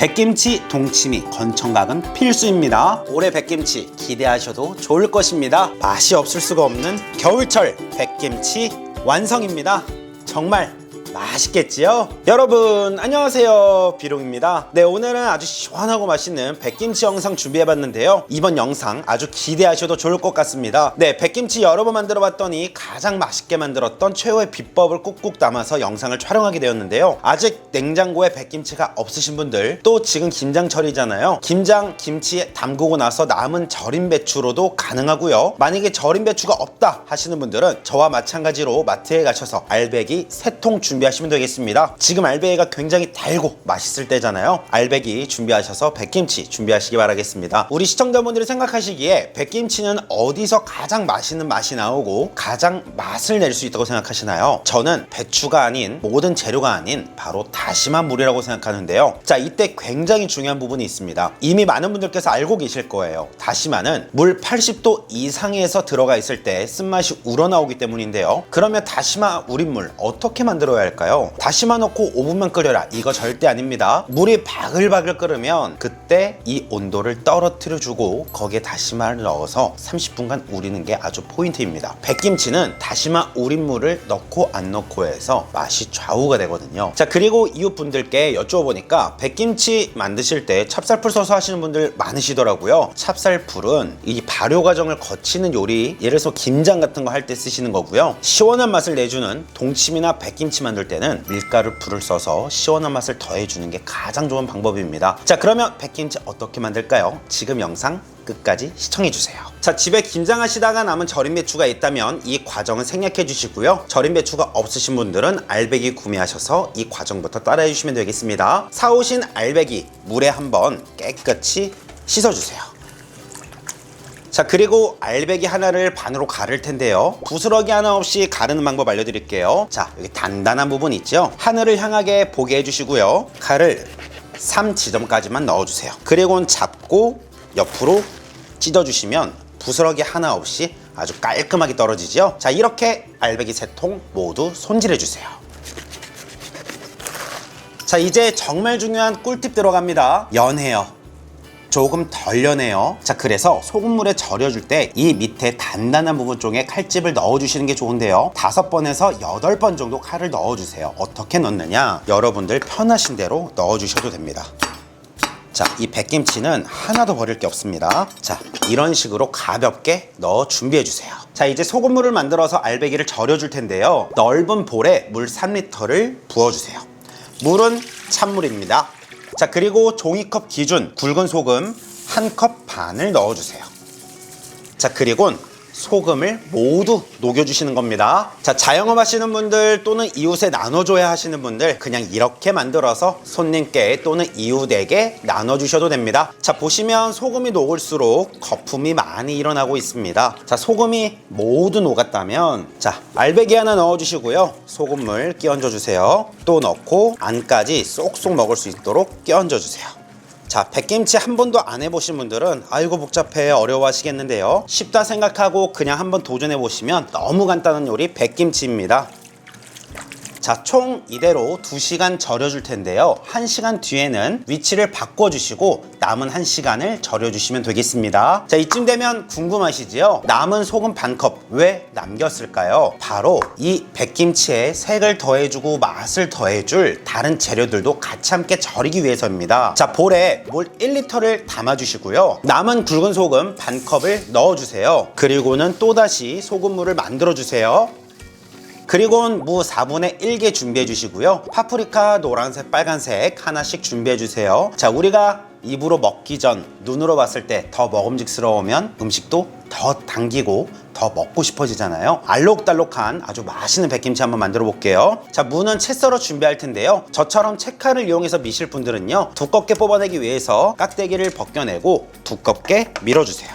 백김치, 동치미, 건청각은 필수입니다. 올해 백김치 기대하셔도 좋을 것입니다. 맛이 없을 수가 없는 겨울철 백김치 완성입니다. 정말 맛있겠지요? 여러분 안녕하세요, 비룡입니다. 네, 오늘은 아주 시원하고 맛있는 백김치 영상 준비해봤는데요. 이번 영상 아주 기대하셔도 좋을 것 같습니다. 네, 백김치 여러 번 만들어봤더니 가장 맛있게 만들었던 최후의 비법을 꾹꾹 담아서 영상을 촬영하게 되었는데요. 아직 냉장고에 백김치가 없으신 분들, 또 지금 김장철이잖아요. 김장 김치에 담그고 나서 남은 절임 배추로도 가능하고요. 만약에 절임 배추가 없다 하시는 분들은 저와 마찬가지로 마트에 가셔서 알배기 3통 준비하시면 되겠습니다. 지금 알배기가 굉장히 달고 맛있을 때잖아요. 알배기 준비하셔서 백김치 준비하시기 바라겠습니다. 우리 시청자분들이 생각하시기에 백김치는 어디서 가장 맛있는 맛이 나오고 가장 맛을 낼 수 있다고 생각하시나요? 저는 배추가 아닌, 모든 재료가 아닌 바로 다시마 물이라고 생각하는데요. 자, 이때 굉장히 중요한 부분이 있습니다. 이미 많은 분들께서 알고 계실 거예요. 다시마는 물 80도 이상에서 들어가 있을 때 쓴맛이 우러나오기 때문인데요. 그러면 다시마 우린 물 어떻게 만들어야 할까요? 다시마 넣고 5분만 끓여라, 이거 절대 아닙니다. 물이 바글바글 끓으면 그때 이 온도를 떨어뜨려 주고 거기에 다시마를 넣어서 30분간 우리는 게 아주 포인트입니다. 백김치는 다시마 우린 물을 넣고 안 넣고 해서 맛이 좌우가 되거든요. 자, 그리고 이웃분들께 여쭤보니까 백김치 만드실 때 찹쌀풀 써서 하시는 분들 많으시더라고요. 찹쌀풀은 이 발효 과정을 거치는 요리, 예를 들어서 김장 같은 거 할 때 쓰시는 거고요. 시원한 맛을 내주는 동치미나 백김치 만들 때는 밀가루 풀을 써서 시원한 맛을 더해주는 게 가장 좋은 방법입니다. 자, 그러면 백김치 어떻게 만들까요? 지금 영상 끝까지 시청해주세요. 자, 집에 김장하시다가 남은 절임 배추가 있다면 이 과정은 생략해 주시고요. 절임 배추가 없으신 분들은 알배기 구매하셔서 이 과정부터 따라해 주시면 되겠습니다. 사오신 알배기 물에 한번 깨끗이 씻어주세요. 자, 그리고 알배기 하나를 반으로 가를 텐데요. 부스러기 하나 없이 가르는 방법 알려드릴게요. 자, 여기 단단한 부분 있죠? 하늘을 향하게 보게 해주시고요. 칼을 3지점까지만 넣어주세요. 그리고는 잡고 옆으로 찢어주시면 부스러기 하나 없이 아주 깔끔하게 떨어지죠? 자, 이렇게 알배기 3통 모두 손질해주세요. 자, 이제 정말 중요한 꿀팁 들어갑니다. 연해요. 조금 덜 연해요. 자, 그래서 소금물에 절여줄 때 이 밑에 단단한 부분 쪽에 칼집을 넣어주시는 게 좋은데요. 5번에서 8번 정도 칼을 넣어주세요. 어떻게 넣느냐? 여러분들 편하신 대로 넣어주셔도 됩니다. 자, 이 백김치는 하나도 버릴 게 없습니다. 자, 이런 식으로 가볍게 넣어 준비해주세요. 자, 이제 소금물을 만들어서 알배기를 절여줄 텐데요. 넓은 볼에 물 3리터를 부어주세요. 물은 찬물입니다. 자, 그리고 종이컵 기준 굵은 소금 1컵 반을 넣어주세요. 자, 그리고 소금을 모두 녹여주시는 겁니다. 자, 자영업 하시는 분들 또는 이웃에 나눠줘야 하시는 분들, 그냥 이렇게 만들어서 손님께 또는 이웃에게 나눠주셔도 됩니다. 자, 보시면 소금이 녹을수록 거품이 많이 일어나고 있습니다. 자, 소금이 모두 녹았다면, 자, 알배기 하나 넣어주시고요. 소금물 끼얹어 주세요. 또 넣고 안까지 쏙쏙 먹을 수 있도록 끼얹어 주세요. 자, 백김치 한 번도 안 해보신 분들은 아이고 복잡해 어려워하시겠는데요. 쉽다 생각하고 그냥 한번 도전해보시면 너무 간단한 요리 백김치입니다. 자, 총 이대로 2시간 절여줄 텐데요. 1시간 뒤에는 위치를 바꿔주시고 남은 1시간을 절여주시면 되겠습니다. 자, 이쯤 되면 궁금하시지요? 남은 소금 반컵 왜 남겼을까요? 바로 이 백김치에 색을 더해주고 맛을 더해줄 다른 재료들도 같이 함께 절이기 위해서입니다. 자, 볼에 물 1리터를 담아주시고요. 남은 굵은 소금 반컵을 넣어주세요. 그리고는 또다시 소금물을 만들어주세요. 그리고는 무 4분의 1개 준비해 주시고요. 파프리카 노란색, 빨간색 하나씩 준비해 주세요. 자, 우리가 입으로 먹기 전 눈으로 봤을 때 더 먹음직스러우면 음식도 더 당기고 더 먹고 싶어지잖아요. 알록달록한 아주 맛있는 백김치 한번 만들어 볼게요. 자, 무는 채 썰어 준비할 텐데요. 저처럼 채칼을 이용해서 미실 분들은요, 두껍게 뽑아내기 위해서 깍대기를 벗겨내고 두껍게 밀어주세요.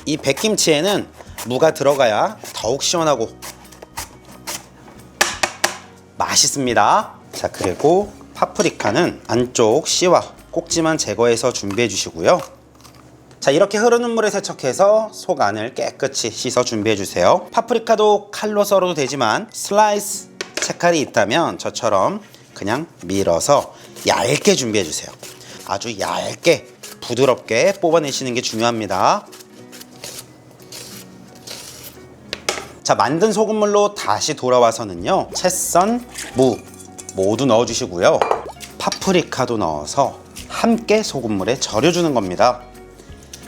이 백김치에는 무가 들어가야 더욱 시원하고 맛있습니다. 자, 그리고 파프리카는 안쪽 씨와 꼭지만 제거해서 준비해 주시고요. 자, 이렇게 흐르는 물에 세척해서 속 안을 깨끗이 씻어 준비해 주세요. 파프리카도 칼로 썰어도 되지만 슬라이스 채칼이 있다면 저처럼 그냥 밀어서 얇게 준비해 주세요. 아주 얇게 부드럽게 뽑아내시는 게 중요합니다. 자, 만든 소금물로 다시 돌아와서는요, 채썬 무 모두 넣어주시고요, 파프리카도 넣어서 함께 소금물에 절여주는 겁니다.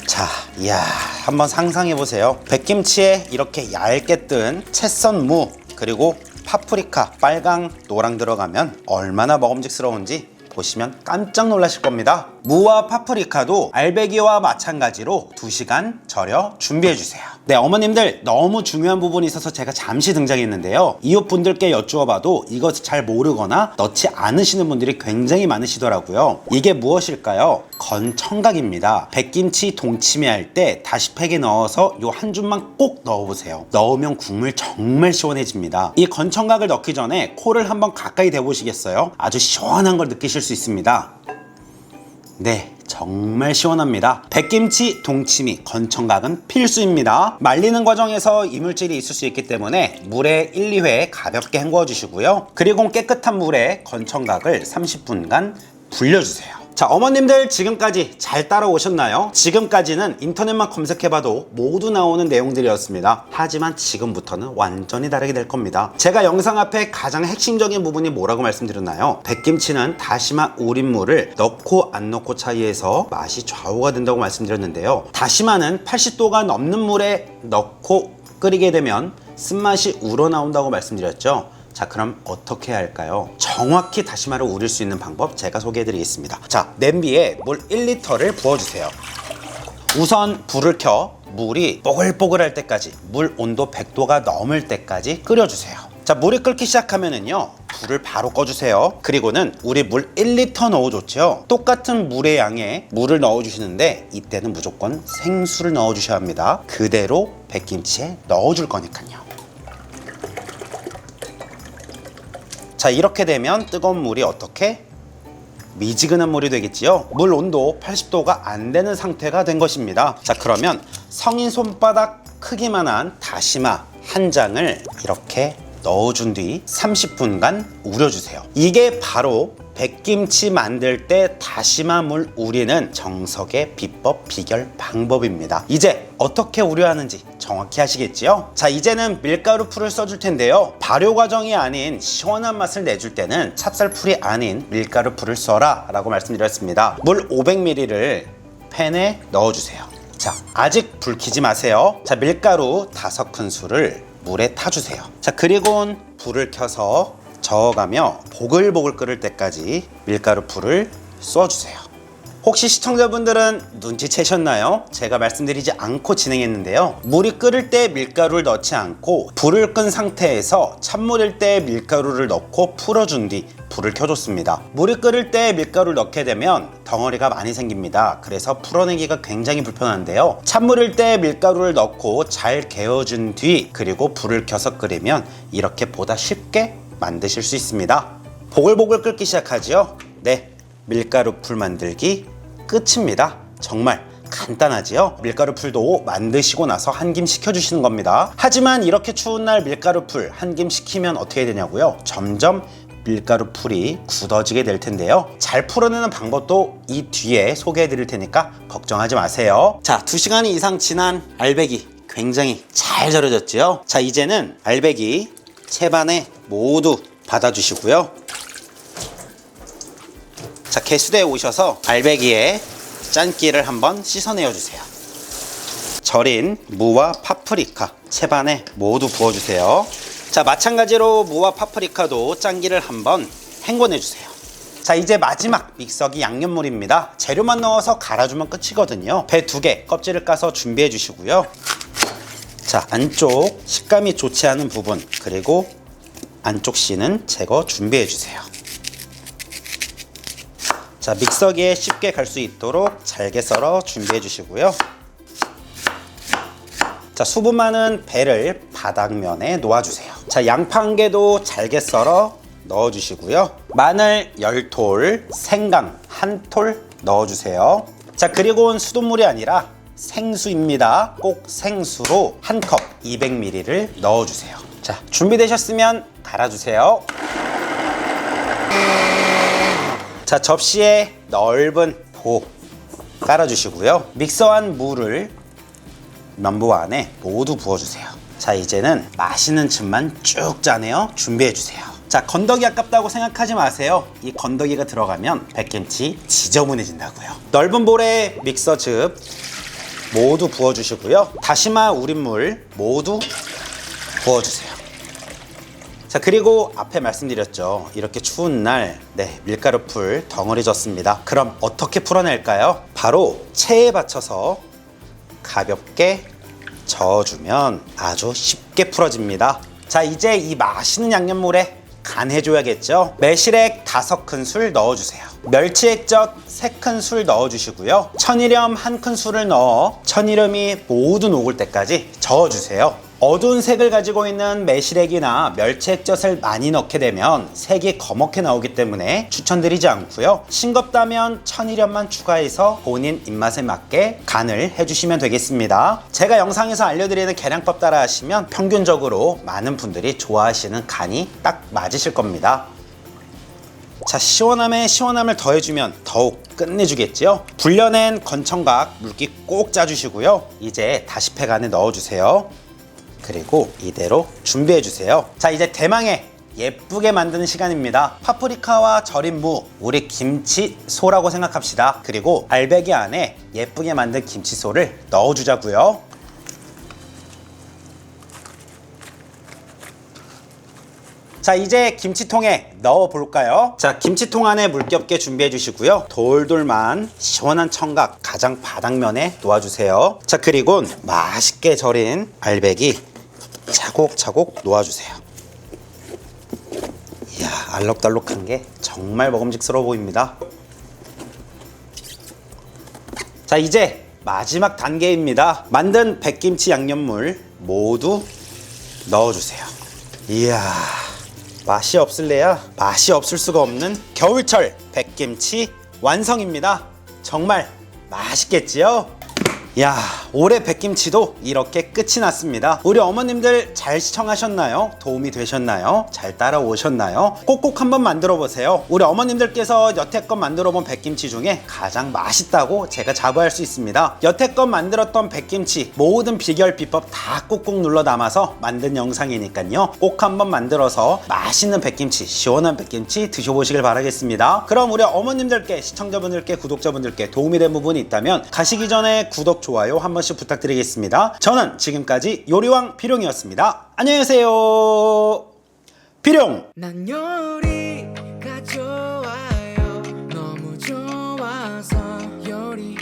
자, 이야, 한번 상상해 보세요. 백김치에 이렇게 얇게 뜬 채썬 무 그리고 파프리카 빨강 노랑 들어가면 얼마나 먹음직스러운지 보시면 깜짝 놀라실 겁니다. 무와 파프리카도 알배기와 마찬가지로 2시간 절여 준비해 주세요. 네, 어머님들, 너무 중요한 부분이 있어서 제가 잠시 등장했는데요, 이웃분들께 여쭈어봐도 이것을 잘 모르거나 넣지 않으시는 분들이 굉장히 많으시더라고요. 이게 무엇일까요? 건청각입니다. 백김치 동치미 할 때 다시팩에 넣어서 요 한 줌만 꼭 넣어보세요. 넣으면 국물 정말 시원해집니다. 이 건청각을 넣기 전에 코를 한번 가까이 대보시겠어요? 아주 시원한 걸 느끼실 수 있습니다. 네, 정말 시원합니다. 백김치, 동치미, 건청각은 필수입니다. 말리는 과정에서 이물질이 있을 수 있기 때문에 물에 1, 2회 가볍게 헹궈 주시고요, 그리고 깨끗한 물에 건청각을 30분간 불려주세요. 자, 어머님들 지금까지 잘 따라오셨나요? 지금까지는 인터넷만 검색해봐도 모두 나오는 내용들이었습니다. 하지만 지금부터는 완전히 다르게 될 겁니다. 제가 영상 앞에 가장 핵심적인 부분이 뭐라고 말씀드렸나요? 백김치는 다시마 우린물을 넣고 안 넣고 차이에서 맛이 좌우가 된다고 말씀드렸는데요, 다시마는 80도가 넘는 물에 넣고 끓이게 되면 쓴맛이 우러나온다고 말씀드렸죠. 자, 그럼 어떻게 해야 할까요? 정확히 다시마를 우릴 수 있는 방법 제가 소개해 드리겠습니다. 자, 냄비에 물 1리터를 부어주세요. 우선 불을 켜 물이 뽀글뽀글할 때까지, 물 온도 100도가 넘을 때까지 끓여주세요. 자, 물이 끓기 시작하면은요, 불을 바로 꺼주세요. 그리고는 우리 물 1리터 넣어줬죠. 똑같은 물의 양에 물을 넣어주시는데 이때는 무조건 생수를 넣어주셔야 합니다. 그대로 백김치에 넣어줄 거니까요. 자, 이렇게 되면 뜨거운 물이 어떻게? 미지근한 물이 되겠지요. 물 온도 80도가 안 되는 상태가 된 것입니다. 자, 그러면 성인 손바닥 크기만한 다시마 한 장을 이렇게 넣어준 뒤 30분간 우려주세요. 이게 바로 백김치 만들 때 다시마 물 우리는 정석의 비법 비결 방법입니다. 이제 어떻게 우려하는지 정확히 아시겠지요? 자, 이제는 밀가루 풀을 써줄 텐데요, 발효 과정이 아닌 시원한 맛을 내줄 때는 찹쌀풀이 아닌 밀가루 풀을 써라 라고 말씀드렸습니다. 물 500ml를 팬에 넣어주세요. 자, 아직 불 켜지 마세요. 자, 밀가루 5큰술을 물에 타주세요. 자, 그리고 불을 켜서 저어가며 보글보글 끓을 때까지 밀가루 풀을 쏘아주세요. 혹시 시청자분들은 눈치채셨나요? 제가 말씀드리지 않고 진행했는데요, 물이 끓을 때 밀가루를 넣지 않고 불을 끈 상태에서 찬물일 때 밀가루를 넣고 풀어준 뒤 불을 켜줬습니다. 물이 끓을 때 밀가루를 넣게 되면 덩어리가 많이 생깁니다. 그래서 풀어내기가 굉장히 불편한데요, 찬물일 때 밀가루를 넣고 잘 개어준 뒤 그리고 불을 켜서 끓이면 이렇게 보다 쉽게 만드실 수 있습니다. 보글보글 끓기 시작하지요? 네, 밀가루 풀 만들기 끝입니다. 정말 간단하지요? 밀가루 풀도 만드시고 나서 한 김 식혀주시는 겁니다. 하지만 이렇게 추운 날 밀가루 풀 한 김 식히면 어떻게 되냐고요? 점점 밀가루 풀이 굳어지게 될 텐데요, 잘 풀어내는 방법도 이 뒤에 소개해 드릴 테니까 걱정하지 마세요. 자, 2시간 이상 지난 알배기 굉장히 잘 절여졌지요? 자, 이제는 알배기 채반에 모두 받아주시고요, 자, 개수대에 오셔서 알배기에 짠기를 한번 씻어내어 주세요. 절인 무와 파프리카 채반에 모두 부어주세요. 자, 마찬가지로 무와 파프리카도 짠기를 한번 헹궈내 주세요. 자, 이제 마지막 믹서기 양념물입니다. 재료만 넣어서 갈아주면 끝이거든요. 배 2개 껍질을 까서 준비해 주시고요. 자, 안쪽 식감이 좋지 않은 부분 그리고 안쪽 씨는 제거 준비해 주세요. 자, 믹서기에 쉽게 갈 수 있도록 잘게 썰어 준비해 주시고요. 자, 수분 많은 배를 바닥면에 놓아주세요. 자, 양파 1개도 잘게 썰어 넣어주시고요. 마늘 10톨, 생강 1톨 넣어주세요. 자, 그리고 수돗물이 아니라 생수입니다. 꼭 생수로 1컵 200ml를 넣어주세요. 자, 준비되셨으면 갈아주세요. 자, 접시에 넓은 보 깔아주시고요. 믹서한 물을 면보 안에 모두 부어주세요. 자, 이제는 마시는 즙만 쭉 짜내어 준비해주세요. 자, 건더기 아깝다고 생각하지 마세요. 이 건더기가 들어가면 백김치 지저분해진다고요. 넓은 볼에 믹서즙 모두 부어주시고요. 다시마 우린물 모두 부어주세요. 자, 그리고 앞에 말씀드렸죠. 이렇게 추운 날 밀가루 풀 덩어리 졌습니다. 그럼 어떻게 풀어낼까요? 바로 체에 받쳐서 가볍게 저어주면 아주 쉽게 풀어집니다. 자, 이제 이 맛있는 양념물에 간해줘야겠죠. 매실액 5큰술 넣어주세요. 멸치액젓 3큰술 넣어주시고요. 천일염 1큰술을 넣어 천일염이 모두 녹을 때까지 저어주세요. 어두운 색을 가지고 있는 매실액이나 멸치액젓을 많이 넣게 되면 색이 검게 나오기 때문에 추천드리지 않고요. 싱겁다면 천일염만 추가해서 본인 입맛에 맞게 간을 해주시면 되겠습니다. 제가 영상에서 알려드리는 계량법 따라 하시면 평균적으로 많은 분들이 좋아하시는 간이 딱 맞으실 겁니다. 자, 시원함에 시원함을 더해주면 더욱 끝내주겠죠. 불려낸 건청각 물기 꼭 짜주시고요. 이제 다시팩 안에 넣어주세요. 그리고 이대로 준비해주세요. 자, 이제 대망의 예쁘게 만드는 시간입니다. 파프리카와 절인 무, 우리 김치소라고 생각합시다. 그리고 알배기 안에 예쁘게 만든 김치소를 넣어주자고요. 자, 이제 김치통에 넣어볼까요? 자, 김치통 안에 물기 없게 준비해 주시고요. 돌돌만 시원한 청각 가장 바닥면에 놓아주세요. 자, 그리고 맛있게 절인 알배기 차곡차곡 놓아주세요. 이야, 알록달록한 게 정말 먹음직스러워 보입니다. 자, 이제 마지막 단계입니다. 만든 백김치 양념물 모두 넣어주세요. 이야, 맛이 없을래야 맛이 없을 수가 없는 겨울철 백김치 완성입니다. 정말 맛있겠지요? 야, 올해 백김치도 이렇게 끝이 났습니다. 우리 어머님들 잘 시청하셨나요? 도움이 되셨나요? 잘 따라오셨나요? 꼭꼭 한번 만들어 보세요. 우리 어머님들께서 여태껏 만들어 본 백김치 중에 가장 맛있다고 제가 자부할 수 있습니다. 여태껏 만들었던 백김치 모든 비결 비법 다 꼭꼭 눌러 담아서 만든 영상이니까요. 꼭 한번 만들어서 맛있는 백김치, 시원한 백김치 드셔보시길 바라겠습니다. 그럼 우리 어머님들께, 시청자분들께, 구독자분들께 도움이 된 부분이 있다면 가시기 전에 구독, 좋아요 한 번씩 부탁드리겠습니다. 저는 지금까지 요리왕 비룡이었습니다. 안녕히 계세요. 비룡! 난 요리가 좋아요. 너무 좋아서 요리